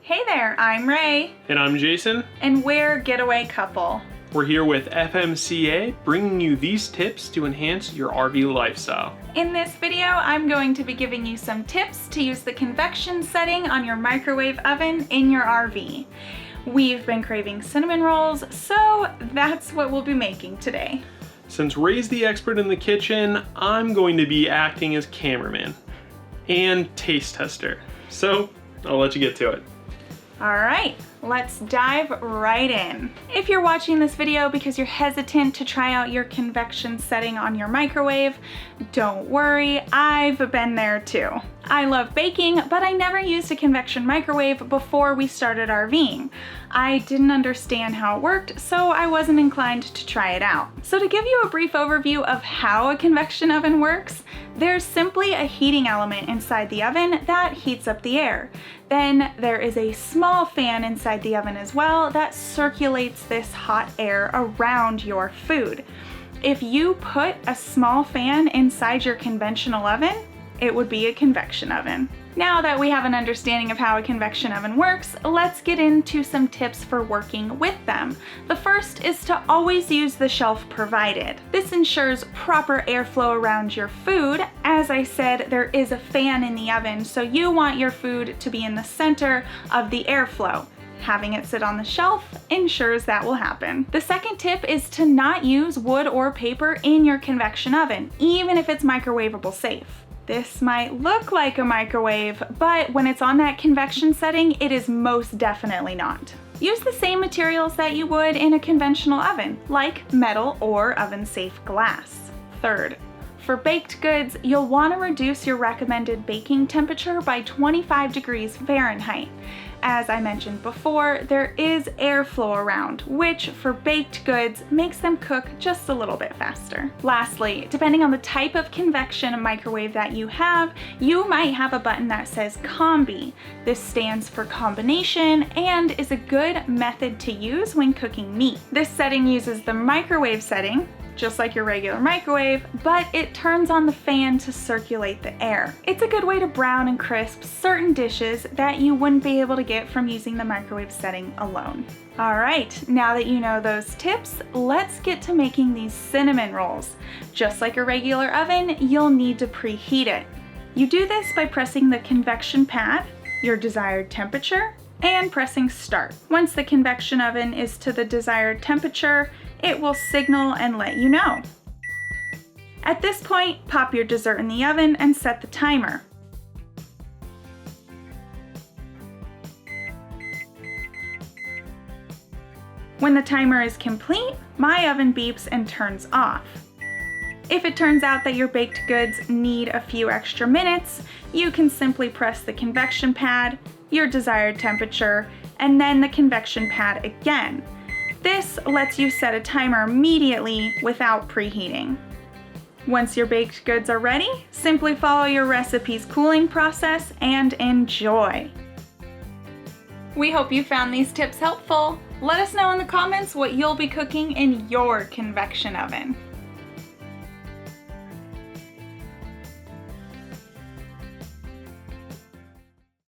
Hey there, I'm Rae. And I'm Jason. And we're Getaway Couple. We're here with FMCA, bringing you these tips to enhance your RV lifestyle. In this video, I'm going to be giving you some tips to use the convection setting on your microwave oven in your RV. We've been craving cinnamon rolls, so that's what we'll be making today. Since Rae's the expert in the kitchen, I'm going to be acting as cameraman and taste tester. So I'll let you get to it. All right, let's dive right in. If you're watching this video because you're hesitant to try out your convection setting on your microwave, don't worry, I've been there too. I love baking, but I never used a convection microwave before we started RVing. I didn't understand how it worked, so I wasn't inclined to try it out. So to give you a brief overview of how a convection oven works, there's simply a heating element inside the oven that heats up the air. Then there is a small fan inside the oven as well that circulates this hot air around your food. If you put a small fan inside your conventional oven, it would be a convection oven. Now that we have an understanding of how a convection oven works, let's get into some tips for working with them. The first is to always use the shelf provided. This ensures proper airflow around your food. As I said, there is a fan in the oven, so you want your food to be in the center of the airflow. Having it sit on the shelf ensures that will happen. The second tip is to not use wood or paper in your convection oven, even if it's microwavable safe. This might look like a microwave, but when it's on that convection setting, it is most definitely not. Use the same materials that you would in a conventional oven, like metal or oven-safe glass. Third, for baked goods, you'll want to reduce your recommended baking temperature by 25 degrees Fahrenheit. As I mentioned before, there is airflow around, which for baked goods makes them cook just a little bit faster. Lastly, depending on the type of convection microwave that you have, you might have a button that says Combi. This stands for combination and is a good method to use when cooking meat. This setting uses the microwave setting, just like your regular microwave, but it turns on the fan to circulate the air. It's a good way to brown and crisp certain dishes that you wouldn't be able to get from using the microwave setting alone. All right, now that you know those tips, let's get to making these cinnamon rolls. Just like a regular oven, you'll need to preheat it. You do this by pressing the convection pad, your desired temperature, and pressing start. Once the convection oven is to the desired temperature, it will signal and let you know. At this point, pop your dessert in the oven and set the timer. When the timer is complete, my oven beeps and turns off. If it turns out that your baked goods need a few extra minutes, you can simply press the convection pad, your desired temperature, and then the convection pad again. This lets you set a timer immediately without preheating. Once your baked goods are ready, simply follow your recipe's cooling process and enjoy. We hope you found these tips helpful. Let us know in the comments what you'll be cooking in your convection oven.